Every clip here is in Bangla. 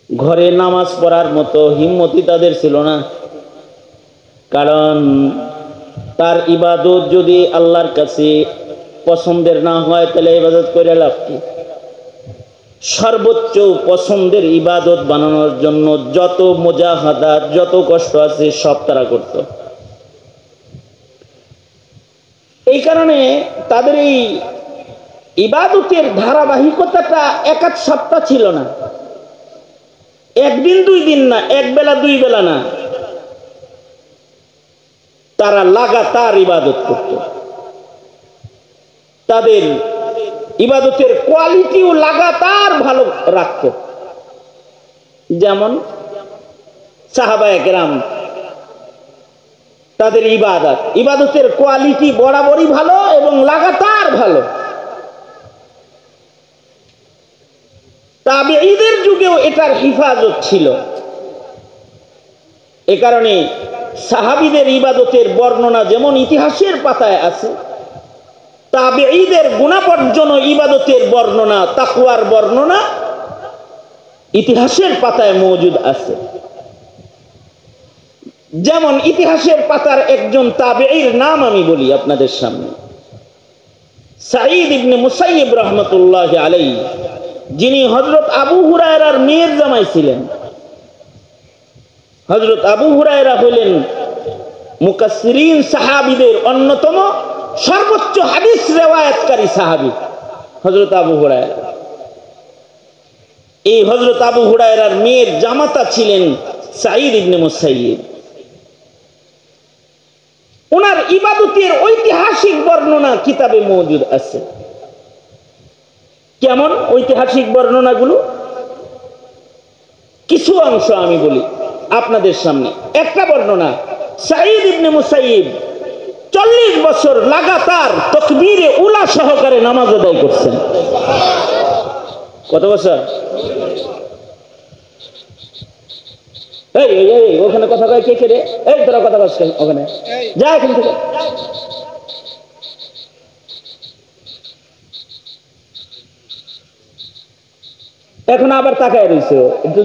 ঘরে নামাজ পড়ার মতো হিম্মতই তাদের ছিল না। কারণ তার ইবাদত যদি আল্লাহর কাছে পছন্দের না হয় তাহলে ইবাদত করে লাভ কি? সর্বোচ্চ পছন্দের ইবাদত বানানোর জন্য যত মুজাহাদাত, যত কষ্ট আছে সব তারা করত। এই কারণে তাদের এই ইবাদতের ধারাবাহিকতাটা এক এক সপ্তাহ ছিল না, একদিন দুই দিন না, এক বেলা দুই বেলা না, তারা লাগাতার ইবাদত করত। তাদের ইবাদতের কোয়ালিটিও লাগাতার ভালো রাখত। যেমন সাহাবায়ে কেরাম, তাদের ইবাদতের কোয়ালিটি বরাবরই ভালো এবং লাগাতার ভালো। তাবেঈদের যুগেও এটার হিফাজত ছিল। এ কারণে সাহাবীদের ইবাদতের বর্ণনা যেমন ইতিহাসের পাতায় আছে, তাবেঈদের গুণাবর্জন ইবাদতের বর্ণনা, তাকওয়ার বর্ণনা ইতিহাসের পাতায় মওজুদ আছে। যেমন ইতিহাসের পাতার একজন তাবেঈর নাম আমি বলি আপনাদের সামনে, সাঈদ ইবনে মুসাইয়িব রাহমাতুল্লাহি আলাইহি, যিনি হযরত আবু হুরায়রার মেয়ের জামাই ছিলেন। হযরত আবু হুরায়রা হলেন মুকাসসিরিন সাহাবীদের অন্যতম সর্বোচ্চ হাদিস রিওয়ায়াতকারী সাহাবী হযরত আবু হুরায়রা। এই হযরত আবু হুরায়রার মেয়ের জামাতা ছিলেন সাঈদ ইবনে মুসাইয়িব। ওনার ইবাদতের ঐতিহাসিক বর্ণনা কিতাবে মওজুদ আছে। কেমন ঐতিহাসিক বর্ণনাগুলো? কিছু অংশ আমি বলি আপনাদের সামনে। একটা বর্ণনা, সাঈদ ইবনে মুসাইয়িব 40 বছর লাগাতার তাকবীরে উলা সহকারে নামাজ আদায় করছেন। কত বছর? এই এই ওখানে কথা কয় কে রে? এই তোরা কথা বলছ ওখানে, যা এখান থেকে। এখন আবার তাকায় রইছো,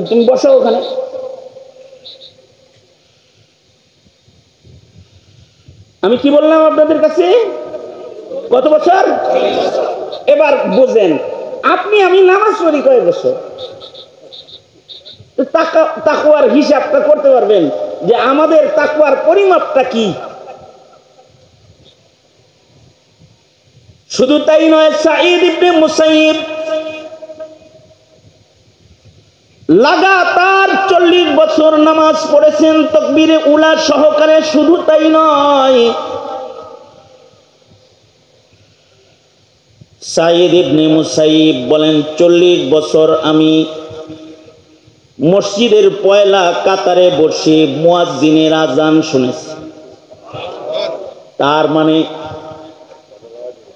তুমি বসো ওখানে। আমি কি বললাম আপনাদের কাছে? কত বছর? এবার বুঝেন, আপনি আমি নামাজ পড়ি কয় বছর? তাকওয়ার হিসাবটা করতে পারবেন যে আমাদের তাকওয়ার পরিমাপটা কি। শুধু তাই নয়, সাঈদ ইবনে মুসাইয়িব লাগাতার 40 বছর নামাজ পড়েছেন তাকবীরে উলা সহকারে। শুধু তাই নয়, সাঈদ ইবনে মুসাইয়িব বলেন 40 বছর আমি মসজিদের পয়লা কাতারে বসে মুয়াজ্জিনের আজান শুনেছি।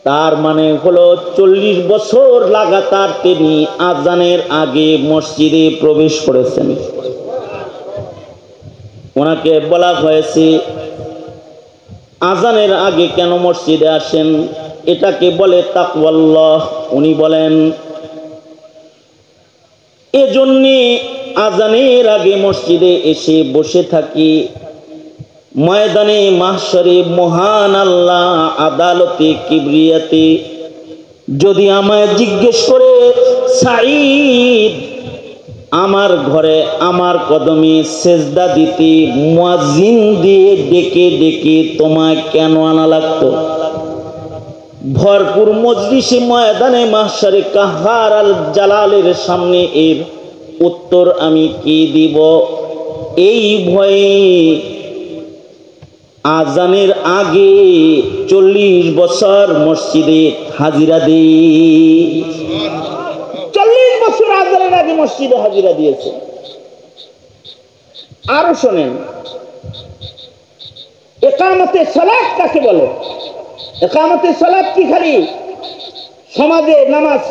তার মানে হলো 40 বছর লাগাতার তিনি আজানের আগে মসজিদে প্রবেশ করেছেন। ওনাকে বলা হয়েছে আজানের আগে কেন মসজিদে আসেন, এটাকে বলে তাকওয়াল্লাহ। উনি বলেন এজন্যে আজানের আগে মসজিদে এসে বসে থাকি, ময়দানে মাহশরে মহান আল্লাহ আদালতে কিবরিয়াতে যদি আমায় জিজ্ঞেস করে, সাঈদ আমার ঘরে আমার কদমে সেজদা দিতে মুয়াজ্জিন দিয়ে ডেকে ডেকে তোমায় কেন আনা লাগতো? ভরপুর মজলিসে ময়দানে মাহশরে কাহ্হার আল জালালের সামনে এর উত্তর আমি কি দিব? এই ভয়ে আজানের আগে 40 বছর মসজিদে হাজিরা দিই। 40 বছর আজানের আগে মসজিদে হাজিরা দিয়েছে। আরো শোনেন, ইকামতে সালাত কাকে বলে? ইকামতে সালাত কি খালি সমাজে নামাজ,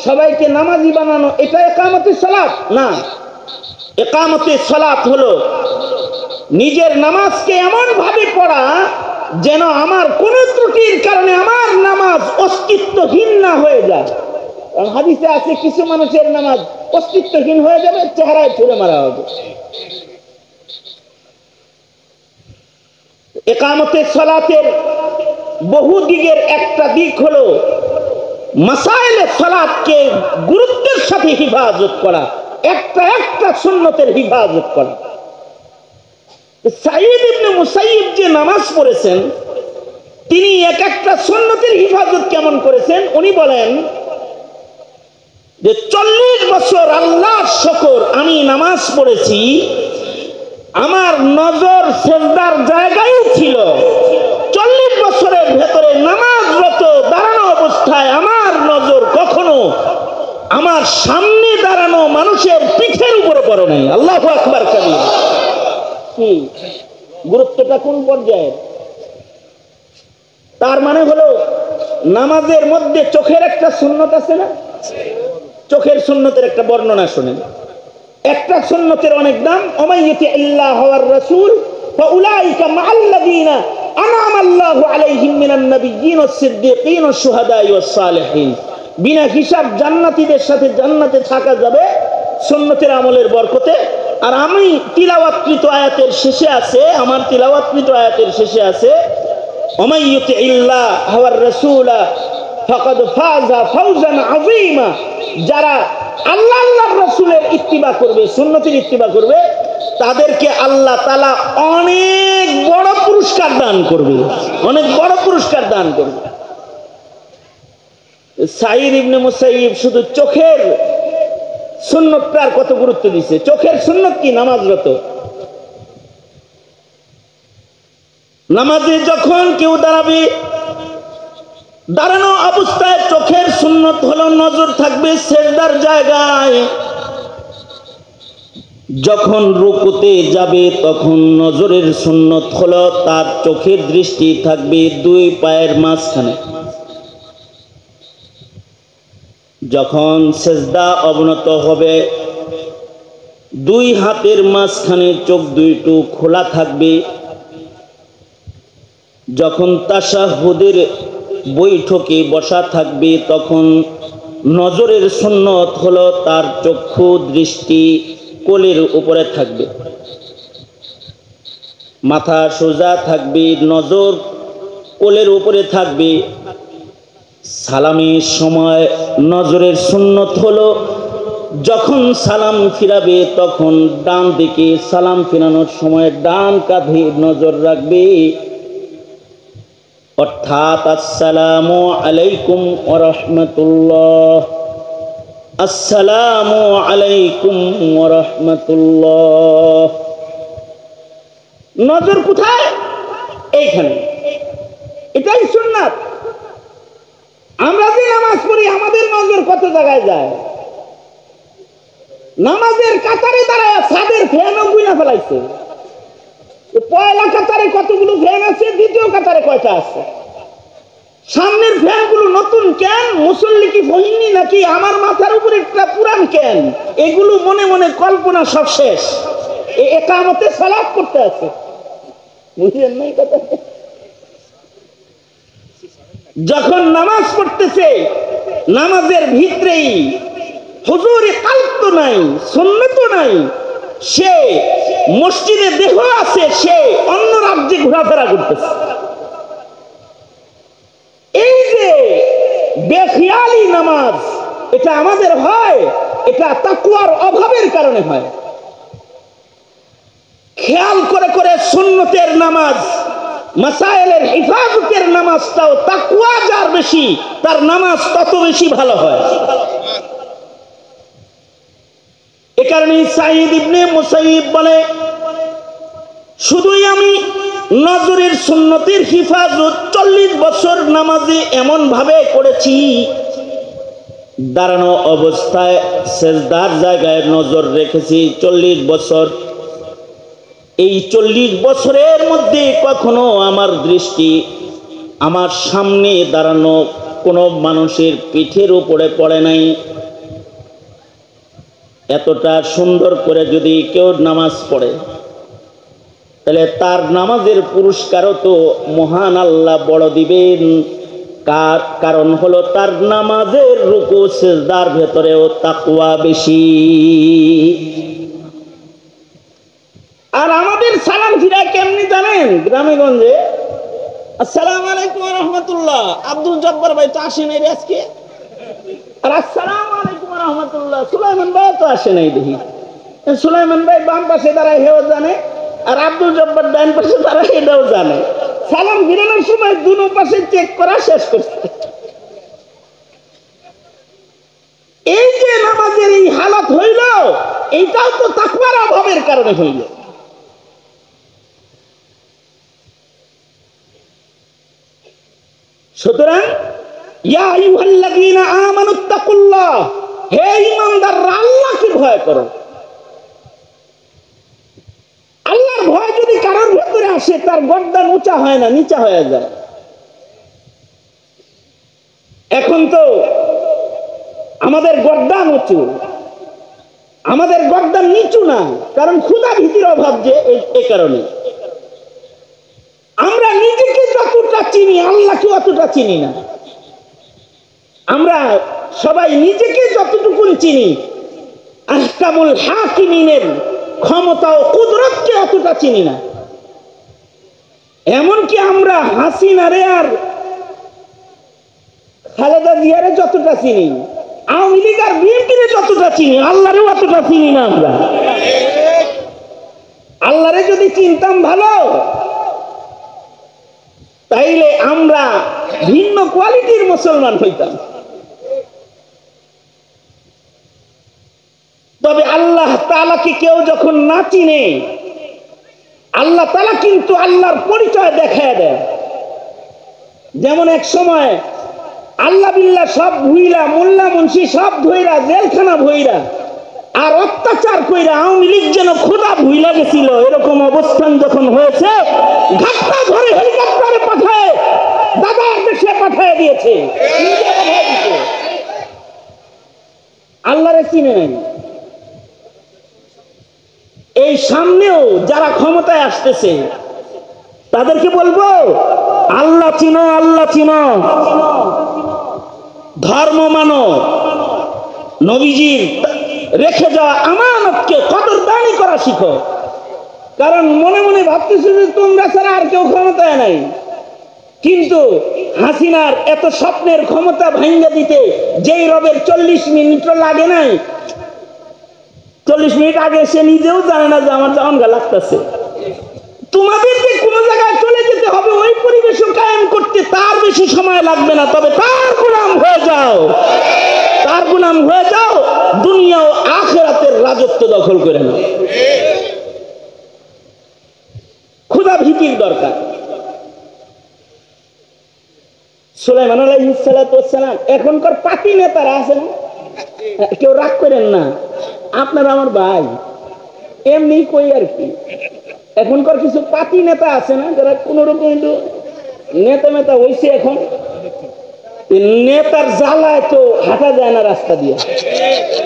সবাইকে নামাজি বানানো, এটা ইকামতে সালাত না। ইকামতে সালাত হলো নিজের নামাজকে এমন ভাবে পড়া যেন আমার কোন ত্রুটির কারণে আমার নামাজ অস্তিত্বহীন না হয়ে যায়। কারণ হাদিসে আছে কিছু মানুষের নামাজ অস্তিত্বহীন হয়ে যাবে, চেহারায় ছুঁড়ে মারা হবে। ইকামতে সালাতের বহু দিকের একটা দিক হলো মাসাইলে সালাতকে গুরুত্বের সাথে হিফাজত করা, একটা একটা সুন্নতের হিফাজত করা। সাঈদ ইবনে মুসাইয়িব যে নামাজ পড়েছেন, তিনি এক একটা সুন্নতের হিফাজত কেমন করেছেন উনি বলেন যে 40 বছর আল্লাহর শুকর আমি নামাজ পড়েছি, আমার নজর সিজদার জায়গায় ছিল। 40 বছরের ভেতরে নামাজরত দাঁড়ানো অবস্থায় আমার নজর কখনো আমার সামনে দাঁড়ানো মানুষের পিঠের উপরে পড়ে নাই। আল্লাহু আকবার কাবীর। কি গুরুত্বটা কোন পর্যায়ে? তার মানে হলো নামাজের মধ্যে চোখের একটা সুন্নত আছে না? চোখের সুন্নতের একটা বর্ণনা শুনেন। একটা সুন্নতের অনেক দাম। ওমাইয়ুতি আল্লাহ ওয়ার রাসূল ফাউলাইকা মাআল্লাযীনা আনআমা আল্লাহু আলাইহিম মিনান নাবিয়্যিন ওয়াস সিদ্দীকিন ওয়াস শুহাদাই ওয়াস সালিহিন। বিনা হিসাব জান্নাতীদের সাথে জান্নাতে থাকা যাবে সুন্নতের আমলের বরকতে। আর আমি তিলাওয়াতকৃত আয়াতের শেষে আছে, আমার তিলাওয়াতকৃত আয়াতের শেষে আছে ওমাইয়ুতি আল্লাহ ওয়ার রাসূলা ফাকাদ ফাযা ফাওজান আযীমা। যারা আল্লাহ আল্লাহর রাসূলের ইত্তিবা করবে, সুন্নতের ইত্তিবা করবে, তাদেরকে আল্লাহ তাআলা অনেক বড় পুরস্কার দান করবে, অনেক বড় পুরস্কার দান করবে। সাঈদ ইবনে মুসাইয়িব শুধু চোখের সুন্নতটার কত গুরুত্ব দিয়েছে। চোখের সুন্নত কি? নামাজরত নামাজে যখন কেউ দাঁড়াবে, দাঁড়ানো অবস্থায় চোখের সুন্নত হলো নজর থাকবে সিজদার জায়গায়। যখন রুকুতে যাবে তখন নজরের সুন্নত হলো তার চোখের দৃষ্টি থাকবে দুই পায়ের মাঝখানে। যখন সিজদা অবনত হবে দুই হাতের মাঝখানে চোখ দুইটু খোলা থাকবে। যখন তাশাহুদের বৈঠকে বসা থাকবে তখন নজরের সুন্নত হলো তার চক্ষু দৃষ্টি কোলের উপরে থাকবে, মাথা সোজা থাকবে, নজর কোলের উপরে থাকবে। সালামের সময় নজরের সুন্নত হলো যখন সালাম ফিরাবে তখন ডান দিকে, সালাম ফিরানোর সময় ডান কাঁধে নজর রাখবে। অর্থাৎ আসসালামু আলাইকুম ওয়া রাহমাতুল্লাহ, আসসালামু আলাইকুম ওয়া রাহমাতুল্লাহ। নজর কোথায়? এইখানে। এটাই সুন্নাত। আমরা যে নামাজ পড়ি আমাদের নজর কত জায়গায় যায়? নামাজের কাতারে দাঁড়ায় ছাদের ফ্যানও গুনা ফেলাইছে। পয়লা কাতারে কতগুলো ফ্যান আছে, দ্বিতীয় কাতারে কয়টা আছে? সামনের ফ্যানগুলো নতুন কেন? মুসল্লি কি ফহিনি নাকি আমার মাথার উপরে একটা পুরান কেন? এগুলো মনে মনে কল্পনা সব শেষ। একামতে সালাত করতে আছে, বুঝলেন না কথা? যখন নামাজ পড়তেছে নামাজের ভিতরেই হুজুরে কালব তো নাই, সুন্নত নাই, সে মসজিদে দেহ আছে, সে অন্য রাজ্যে ঘোরাফেরা করতেছে। এই যে বেখিয়ালি নামাজ, এটা আমাদের হয়, এটা তাকওয়ার অভাবের কারণে হয়। খেয়াল করে করে সুন্নতের নামাজ, মাসাইলের হিফাজতের নামাজটাও তাকওয়া যার বেশি তার নামাজ তত বেশি ভালো হয়। এ কারণে সাঈদ ইবনে মুসাইয়িব বলে শুধুই আমি নজরের সুন্নতের হিফাজত 40 বছর নামাজে এমন ভাবে করেছি, দাঁড়ানো অবস্থায় সিজদার জায়গায় নজর রেখেছি 40 বছর। এই 40 বছরের মধ্যে কখনো আমার দৃষ্টি আমার সামনে দাঁড়ানো কোনো মানুষের পিঠের উপরে পড়ে নাই। এতটা সুন্দর করে যদি কেউ নামাজ পড়ে তাহলে তার নামাজের পুরস্কারও তো মহান আল্লাহ বড় দিবেন। কারণ হলো তার নামাজের রুকু সিজদার ভেতরেও তাকওয়া বেশি। আর আমাদের সালাম ফিরা কেমনি জানেন? গ্রামে গঞ্জে আসসালামু আলাইকুম ওয়া রাহমাতুল্লাহ, আব্দুল জব্বার ভাই তো আসে নাই আজকে। আর আসসালামু আলাইকুম ওয়া রাহমাতুল্লাহ, সুলাইমান ভাই তো আসে নাই দেখি। সুলাইমান ভাই বাম পাশে দাঁড়ায় হেও জানে, আর আব্দুল জব্বার ডান পাশে দাঁড়ায় এটাও জানে। সালাম ফিরানোর সময় দুনো পাশে চেক করা শেষ করছে। এই যে নামাজের এই হালত হইল, এইটাও তো তাকওয়ার অভাবের কারণে হইল। সুতরাং ইয়া আইয়ুহাল্লাযীনা আমানুত্তাকুল্লাহ, হে ঈমানদাররা আল্লাহকে ভয় করো। আল্লাহর ভয় যদি কারোর ভিতরে আসে, তার গর্দান উঁচা হয় না, নিচা হয়ে যায়। এখন তো আমাদের গর্দান উঁচু, আমাদের গর্দান নিচু না, কারণ ক্ষুধা ভীতির অভাব যে এই কারণে। আমরা নিজেকে যতটা চিনি আল্লাহকে অতটা চিনি না। আমরা সবাই নিজেকে যতটুকু চিনি আহকামুল হাকিমিনের ক্ষমতা ও কুদরতকে অতটা চিনি না। এমনকি আমরা হাসিনারে আর খালেদা জিয়ারে যতটা চিনি, আওয়ামী লীগ আর বিএনপিরে যতটা চিনি, আল্লাহরেও অতটা চিনি না। আমরা আল্লাহরে যদি চিনতাম ভালো, তাইলে আমরা ভিন্ন কোয়ালিটির মুসলমান হইতাম। তবে আল্লাহ তাআলাকে কেউ যখন না চিনে, আল্লাহ তাআলা কিন্তু আল্লাহর পরিচয় দেখায় দেয়। যেমন এক সময় আল্লাহ বিল্লাহ সব ভুইরা, মোল্লা মুন্সি সব ধইরা, জেলখানা ভইরা আর অত্যাচার কইরা আওয়ামী লীগ যেন খোদা ভুইলা গেছিল, এরকম অবস্থান যখন হয়েছে, ঘাটটা ধরে হেলিকপ্টারে পাঠায় দাদার দেশে পাঠায় দিয়েছে। আল্লাহরে চিনে নাই। এই সামনেও যারা ক্ষমতায় আসতেছে তাদেরকে বলবো, আল্লাহ চিনো, আল্লাহ চিনো, ধর্ম মানো, নবীজির রেখে যাওয়া আমানতকে কদরদানি করা শিখো। কারণ মনে মনে ভাবতেছে যে তোমরা ছাড়া আর কেউ ক্ষমতায় নাই, কিন্তু হাসিনার এত স্বপ্নের ক্ষমতা ভাঙ্গা দিতে যেই রবের 40 মিনিটও লাগে নাই, 40 মিনিট আগে সে নিজেও জানে না যে আমার জানগা লাগতেছে। তোমাদের যে কোনো জায়গায় চলে যেতে হবে, ওই পরিবেশ কায়েম করতে তার বেশি সময় লাগবে না। তবে তার গোলাম হয়ে যাও, তার গোলাম হয়ে যাও, দুনিয়া ও আখিরাতের রাজত্ব দখল করে নাও। খোদা ভীতির দরকার। সুলাইমান আলাইহিস সালাতু ওয়াস সালাম, এখনকার পার্টি নেতারা আছেন, কেউ রাগ করেন না, আপনারা আমার ভাই, এমনি কই আর কি। এখনকার কিছু পার্টি নেতা আছে না, যারা কোন রকম নেতা মেতা হয়েছে, এখন নেতার জ্বালায় তো হাঁটা যায় না রাস্তা দিয়ে,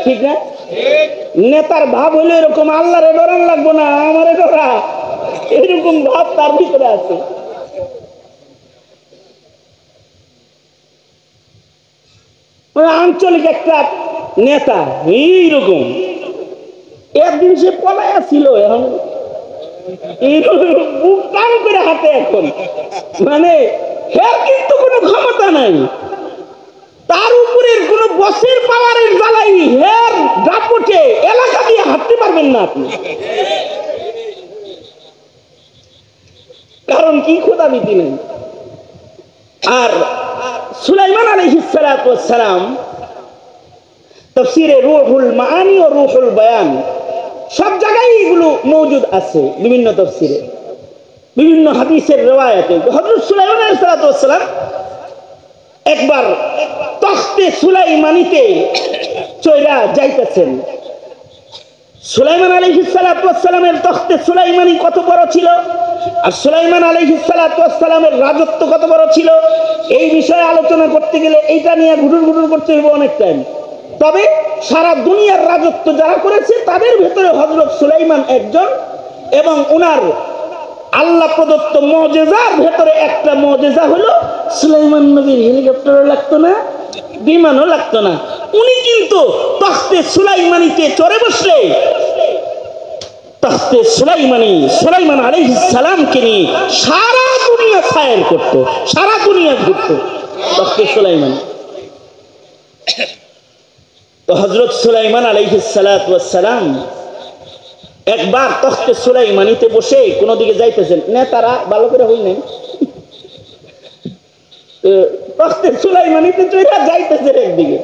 ঠিক না? নেতার ভাব হইলে এরকম, আল্লাহরে ডরান লাগবো না, আমারে ডরা, এরকম ভাব তার ভিতরে আছে। আঞ্চলিক একটা নেতা এইরকম, একদিন সে পলায়া ছিল, এখন বুক টান করে হাঁটে। এখন মানে হের কিন্তু কোনো ক্ষমতা নাই, তার উপরের কোন বসের পাওয়ারের জ্বালাই হের দাপটে এলাকা দিয়ে হাঁটতে পারবেন না আপনি। কারণ কি? খোদাভীতি নেই। আর সুলাইমান আলাইহিস সালাতু ওয়াস সালাম তাফসীরে রূহুল মাআনি ও রূহুল বায়ান সব জায়গায় এগুলো মওজুদ আছে, বিভিন্ন তাফসীরে, বিভিন্ন হাদিসের riwayate। হযরত সুলাইমান আলাইহিস সালাতু ওয়াস সালাম একবার তখতে সুলাইমানিতে চইরা যাইতেছেন। সুলাইমান আলাইহিস সালাতু ওয়াস সালামের তখতে সুলাইমানি কত বড় ছিল, আর সুলাইমান আলাইহিস সালাতু ওয়াস সালামের রাজত্ব কত বড় ছিল, এই বিষয়ে আলোচনা করতে গেলে এইটা নিয়ে ঘুটুর ঘুটুর করতে হবে অনেক টাইম। তবে সারা দুনিয়ার রাজত্ব যারা করেছে তাদের ভেতরে হযরত সুলাইমান একজন, এবং উনার আল্লাহ প্রদত্ত মুজিজার ভেতরে একটা মুজিজা হলো সুলাইমান নবীর হেলিকপ্টারও লাগতো না, বিমানও লাগতো না। উনি কিন্তু তখতে সুলাইমানিতে চড়ে বসলে তখতে সুলাইমান আলাইহিস সালামকে নিয়ে সারা দুনিয়া ছায়াল করতো, সারা দুনিয়া ঘুরতো তখতে সুলাইমান। তো হযরত সুলাইমান আলাইহিস সালাতু ওয়াস সালাম একবার তখতে সুলাইমানিতে বসে কোন দিকে যাইতেছেন, নেতারা ভালো করে হইলেন তখতে সুলাইমানিতে চড়ে যাইতেছেন একদিকে।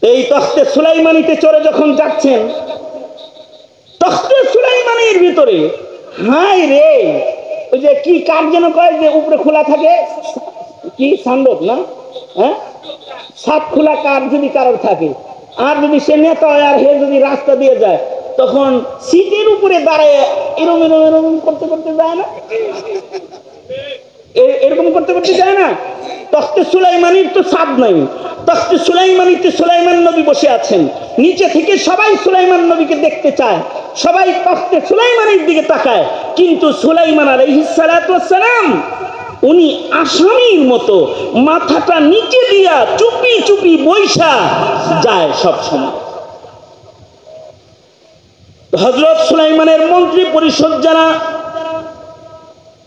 এই তখতে সুলাইমানিতে চড়ে যখন যাচ্ছেন, তখতে সুলাইমানির ভিতরে হাই রে ওই যে কি কাঠ যেন কয় যে উপরে খোলা থাকে, কি সান্দক না, হ্যাঁ সাত খোলা কাঠ যদি কারোর থাকে, আর যদি সে নেতা হয় আর হে যদি রাস্তা দিয়ে যায়, তখন সিটের উপরে দাঁড়ায় এরকম এরকম এরকম করতে করতে যায় না, এরকম করতে করতে যায় না। তখতে সুলাইমানির তো ছাদ নাই, তখতে সুলাইমানিতে সুলাইমান নবী বসে আছেন, নিচে থেকে সবাই সুলাইমান নবীকে দেখতে চায়, সবাই তখতে সুলাইমানের দিকে তাকায়, কিন্তু সুলাইমান আলাইহিস সালাতু ওয়াস সালাম উনি আসামির মতো মাথাটা নিচে দিয়া চুপি চুপি বৈশা যায় সব সময়। হযরত সুলাইমানের মন্ত্রী পরিষদ যারা,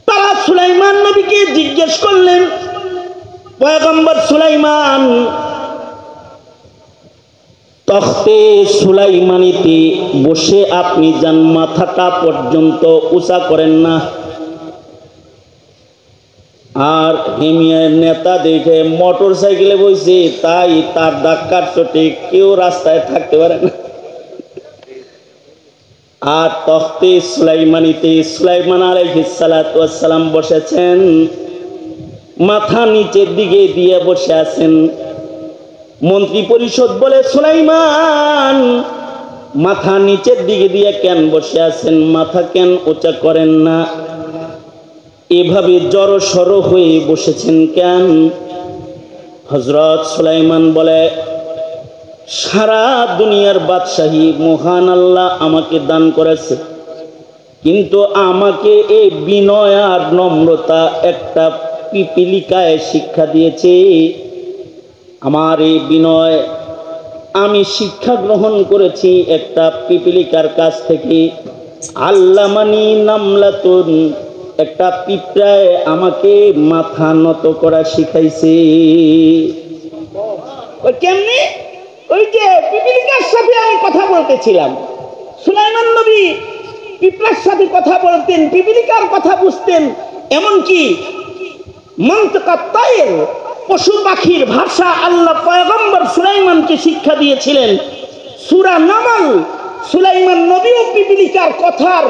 তারা সুলাইমান নবীকে জিজ্ঞেস করলেন, পয়গম্বর সুলাইমান, তখতে সুলাইমানিতে বসে আপনি যান মাথাটা পর্যন্ত উঁচা করেন না, আর হেমিয়ার নেতা দেখে মোটর সাইকেলে বসে তাই তার ধাক্কার চোটে কেউ রাস্তায় থাকতে পারে না। আর তখতে সুলাইমানিতে সুলাইমান আলাইহিস সালাতু ওয়াস সালাম বসেছেন, মাথা নিচের দিকে দিয়ে বসে আছেন। মন্ত্রী পরিষদ বলে, সুলাইমান মাথা নিচের দিকে দিয়ে কেন বসে আছেন, মাথা কেন উঁচা করেন না, এভাবে জড়সড় হয়ে বসেছেন কেন? হযরত সুলাইমান বলে, সারা দুনিয়ার বাদশাহী মহান আল্লাহ আমাকে দান করেছে, কিন্তু আমাকে এই বিনয় আর নম্রতা একটা পিপিলিকায় শিক্ষা দিয়েছে। আমার এই বিনয় আমি শিক্ষা গ্রহণ করেছি একটা পিপিলিকার কাছ থেকে। আল্লামানি নামলাতুন, একটা পিঁপড়ায় আমাকে মাথা নত করা শিখাইছে। কেমনি? ওই যে পিপিলিকার সাথে আমি কথা বলতেছিলাম, সুলাইমান নবী পিঁপড়ার সাথে কথা বলতেন, পিপিলিকার কথা বুঝতেন, এমনকি মন্তকাত তায়ের পশু পাখির ভাষা আল্লাহ পয়গম্বর সুলাইমানকে শিক্ষা দিয়েছিলেন। সূরা নামল সুলাইমান নবীও পিপিলিকার কথার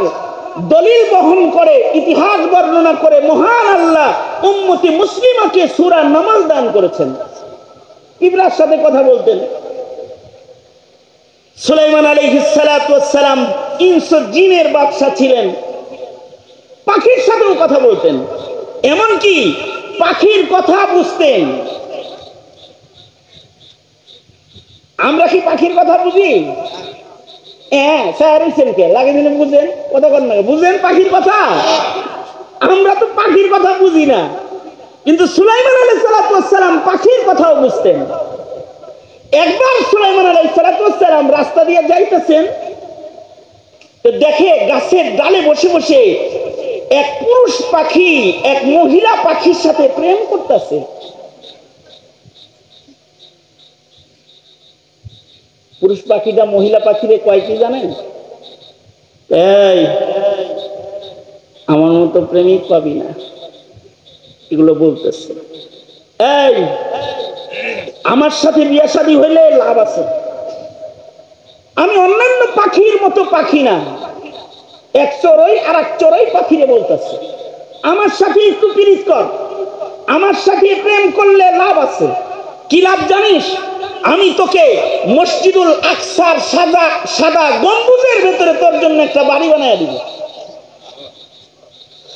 দলিল বহন করে, ইতিহাস বর্ণনা করে মহান আল্লাহ উম্মতে মুসলিমাকে সূরা নামল দান করেছেন। পিঁপড়ার সাথে কথা বলতেন। সুলাইমান আলাইহিস সালাতু ওয়াস সালাম ইনস ও জিনের বাদশা ছিলেন, পাখির সাথেও কথা বলতেন, এমনকি পাখির কথা বুঝতেন। আমরা কি পাখির কথা বুঝি? হ্যাঁ, স্যার কে লাগে দিলে বুঝেন কথা কর না, বুঝেন পাখির কথা? আমরা তো পাখির কথা বুঝি না, কিন্তু সুলাইমান আলাইহিস সালাতু ওয়াস সালাম পাখির কথাও বুঝতেন। একবার সুলাইমান আলাইহিস সালাতু ওয়াস সালাম রাস্তা দিয়ে যাইতেছেন, তো দেখে গাছের ডালে বসে বসে এক পুরুষ পাখি এক মহিলা পাখির সাথে প্রেম করতেছে। পুরুষ পাখিটা মহিলা পাখিরে কয় কি জানেন? এই আমার মতো প্রেমিক পাবি না, এগুলো বলতেছে। এই আমার সাথে বিয়ে শাদী হইলে লাভ আছে, আমি অন্যান্য পাখির মতো পাখি না। এক চড়ই আর এক চড়ই পাখিরে বলতেছে, আমার সাথে একটু প্রীত কর, আমার সাথে প্রেম করলে লাভ আছে। কি লাভ জানিস? আমি তোকে মসজিদুল আকসার সাদা সাদা গম্বুজের ভেতরে তোর জন্য একটা বাড়ি বানায় দিব।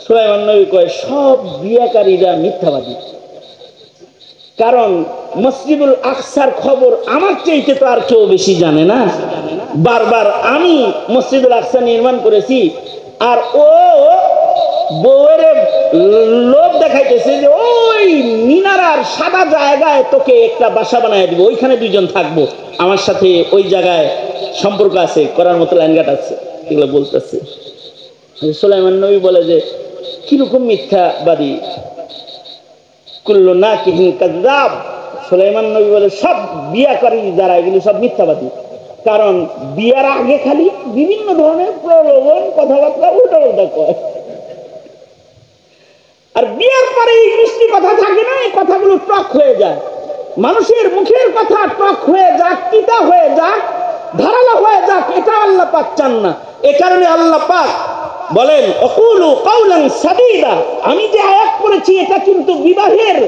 সুলাইমান নবী কয়, সব বিয়াকারীরা মিথ্যাবাদী, কারণ মসজিদুল আকসার খবর আমার চাইতে তো আর কেউ বেশি জানে না। বারবার আমি মসজিদুল আকসা নির্মাণ করেছি, আর ও বউয়ের লোভ দেখাইতেছে যে ওই মিনারার সাদা জায়গায় তোকে একটা বাসা বানায় দিব, ওইখানে দুইজন থাকবো, আমার সাথে ওই জায়গায় সম্পর্ক আছে, করার মতো লাইনঘাট আছে, এগুলো বলতেছে। সুলাইমান নবী বলে যে কিরকম মিথ্যাবাদী, কুল্লু নাকিহিন কাযযাব। সুলাইমান নবী বলে সব বিয়াকারী যারা এগুলো সব মিথ্যাবাদী, কারণ বিয়ার আগে খালি বিভিন্ন ধরনের প্রলোভন কথাবার্তা উল্টাপাল্টা কয়, আর বিয়ের পরে এই মিষ্টি কথা থাকে না, এই কথাগুলো টক হয়ে যায়, মানুষের মুখের কথা টক হয়ে যাক, তিতা হয়ে যাক, ধারালো হয়ে যাক, এটা আল্লাহ পাক চান না। এ কারণে আল্লাহ পাক বলেন অকুলু কাউলান সাদীদা। আমি যে আয়াত পড়েছি এটা কিন্তু বিবাহের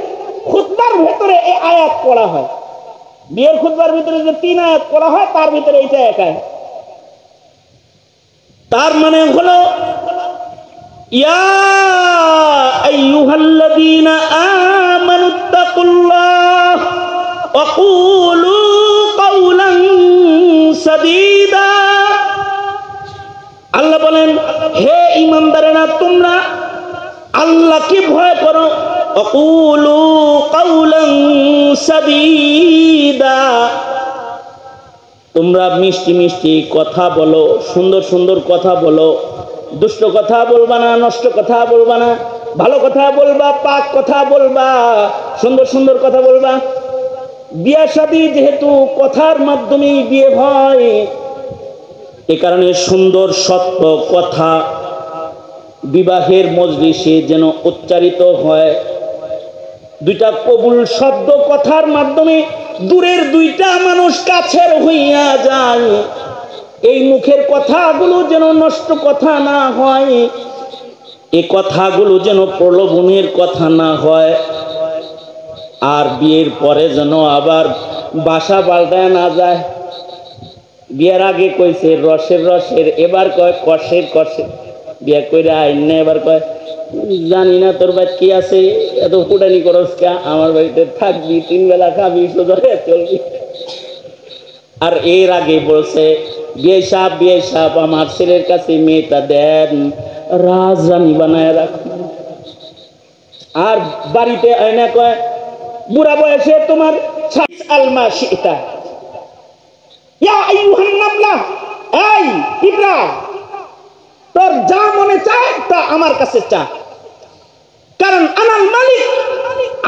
খুতবার ভেতরে এই আয়াত পড়া হয়, বিয়ের খুতবার ভিতরে যে 3 আয়াত পড়া হয় তার ভিতরে এটা এক আয়াত। তার মানে হলো ইয়া আইয়ুহাল্লাযীনা আমানুত্তাকুল্লাহ ওয়া কুলু কাওলান সাদীদা। আল্লাহ বলেন হে ঈমানদারেরা তোমরা আল্লাহকে ভয় করো, ওয়া কুলু কাওলান সাদীদা, তোমরা মিষ্টি মিষ্টি কথা বলো, সুন্দর সুন্দর কথা বলো, দুষ্ট কথা বলবা না, নষ্ট কথা বলবা না, ভালো কথা বলবা, পাক কথা বলবা, সুন্দর সুন্দর কথা বলবা। বিয়ে শাদী যেহেতু কথার মাধ্যমেই বিয়ে হয়, এ কারণে সুন্দর সত্য কথা বিবাহের মজলিসে যেন উচ্চারিত হয়। 2টা কবুল শব্দ কথার মাধ্যমে দূরের 2টা মানুষ কাছের হইয়া যায়। এই মুখের কথাগুলো যেন নষ্ট কথা না হয়, এই কথাগুলো যেন প্রলোভনের কথা না হয়, আর বিয়ের পরে যেন আবার বাসা পাল্টায় না যায়। বিয়ের আগে কইছে রসের রসের, এবার কয় কষের কষের। বিয়ে কইরা আইন না, এবার কয় জানি না তোর বাড়ি কি আছে, এত ফুটানি করস কে, আমার বাড়িতে থাকবি, 3 বেলা খাবি, সোজা চলবি। আর এর আগে বলছে বিয়ে সাহেব আমার ছেলের কাছে মেয়েটা দেন, রাজরানী বানায় রাখুন। আর বাড়িতে আয়না কয় বুড়া বয়সে তোমার আলমা শিতা ইয়া আইয়ুহান নামলা, এই পিঁপড়া তোর যা মনে চায় তা আমার কাছে চা, কারণ আনাল মালিক,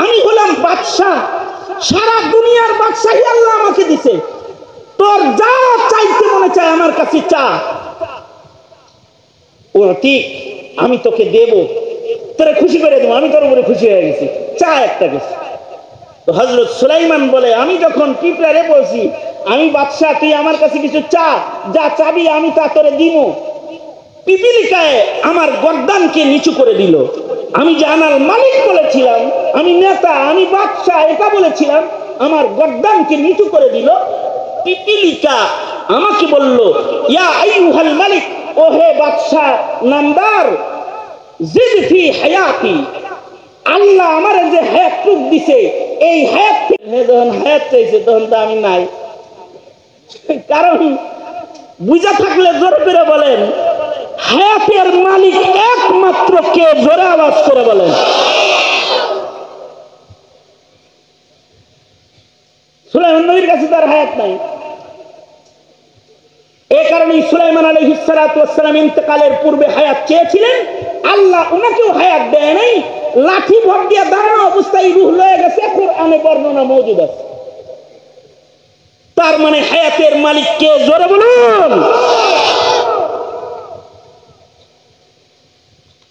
আমি হলাম বাদশাহ, সারা দুনিয়ার বাদশাহী আল্লাহ আমাকে দিছে, তোর যা চাইতে মনে চায় আমার কাছে চা, ও ঠিক আমি তোকে দেব, তোরে খুশি করে দেবো, আমি তোর উপরে খুশি হয়ে গেছি, চা একটা গেছে। তো হযরত সুলাইমান বলে আমি যখন পিঁপড়ারে বলছি আমি বাদশাহ, তুই আমার কাছে কিছু চা, যা চাবি আমি তা তোরে দিব, পিপিলিকায় আমার গর্দানকে নিচু করে দিল। আমি যে আনাল মালিক বলেছিলাম, আমি নেতা, আমি বাদশাহ এটা বলেছিলাম, আমার গর্দানকে নিচু করে দিল। পিপিলিকা আমাকে বলল ইয়া আইয়ুহাল মালিক, ও হে বাদশাহ নামদার, জিদ ফি হায়াতি, আল্লাহ আমার যে হায়াত টুক দিছে, এই হায়াত যখন হায়াত চাইছে তখন তো আমি নাই। কারণ বুঝা থাকলে জোর করে বলেন হায়াতের মালিক একমাত্র কে, জোরে আওয়াজ করে বলেন। সুলাইমান নবীর কাছে তার হায়াত নাই, এই কারণে সুলাইমান আলাইহিস সালাতু ওয়াস সালাম ইন্তেকালের পূর্বে হায়াত চেয়েছিলেন, আল্লাহ ওনাকেও হায়াত দেয় নাই, লাঠি ভর দিয়ে দাঁড়ানো অবস্থায় রূহ লয়ে গেছে, কোরআনে বর্ণনা মওজুদ আছে। তার মানে হায়াতের মালিক কে, জোরে বলুন।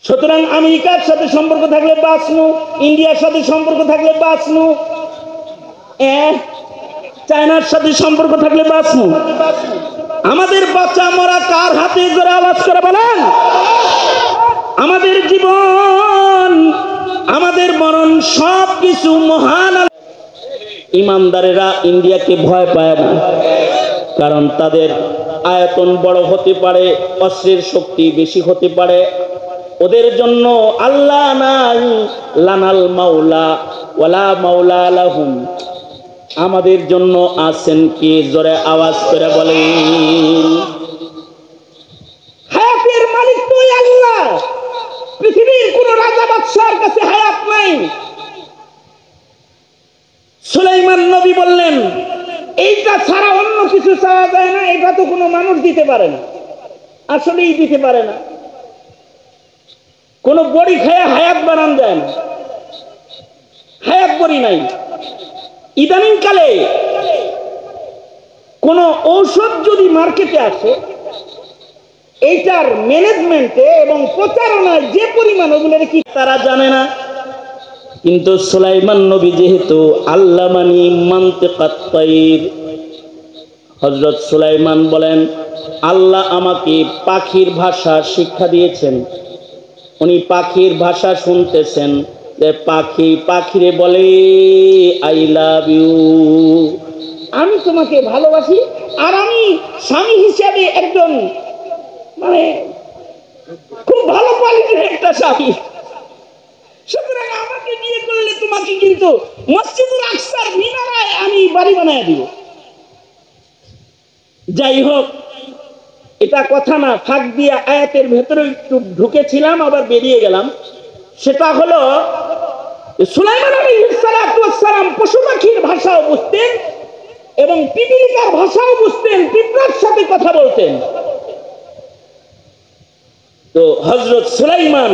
সুতরাং আমেরিকার সাথে সম্পর্ক থাকলে বাঁচনু, ইন্ডিয়ার সাথে সম্পর্ক থাকলে বাঁচনু, চায়নার সাথে সম্পর্ক থাকলে বাঁচনু। আমাদের বাচ্চা মরা কার হাতে, জোরে আওয়াজ করে বলেন। আমাদের জীবন, আমাদের মরণ সবকিছু মহান। ইমানদারেরা ইন্ডিয়াকে ভয় পায় না, কারণ তাদের আয়তন বড় হতে পারে, অস্ত্রের শক্তি বেশি হতে পারে, ওদের জন্য আল্লাহ নাই, লানাল মাওলা ওয়ালা মাওলা লাহুম, আমাদের জন্য আছেন কে, জোরে আওয়াজ করে বলেন। হায়াতের মালিক তুই আল্লাহ। বাদশার কাছে হায়াত নাই। সুলাইমান নবী বললেন, এইটা ছাড়া অন্য কিছু চাওয়া যায় না, এটা তো কোনো মানুষ দিতে পারে না, আসলেই দিতে পারে না। কোন বড়ি খেয়ে হায়াত বানান যায় না, হায়াত বড়ি নাই। ইদানিং কালে কোন ঔষধ যদি মার্কেটে আসে, এইটার ম্যানেজমেন্টে এবং প্রচারণায় যে পরিমাণ, ওগুলোর কি তারা জানে না। কিন্তু সুলাইমান নবী যেহেতু আল্লামানি মানতিকাত তাইর, হযরত সুলাইমান বলেন, আল্লাহ আমাকে পাখির ভাষা শিক্ষা দিয়েছেন। উনি পাখির ভাষা শুনতেছেন, যে পাখি পাখিরে বলে আই লাভ ইউ, আমি তোমাকে ভালোবাসি। আর আমি স্বামী হিসাবে একজন মানে খুব ভালো কোয়ালিটির একটা স্বামী, সুতরাং আমাকে বিয়ে করলে তোমাকে কিন্তু মসজিদুল আকসার মিনারায় আমি বাড়ি বানায় দিব। যাই হোক, এটা কথা না, ফাঁক দিয়ে আয়াতের ভেতরে একটু ঢুকেছিলাম, আবার বেরিয়ে গেলাম। সেটা হলো সুলাইমান আলাইহিস সালাম পশু পাখির ভাষাও বুঝতেন এবং পিপীলিকার ভাষাও বুঝতেন, পিঁপড়ার সাথে কথা বলতেন। তো হযরত সুলাইমান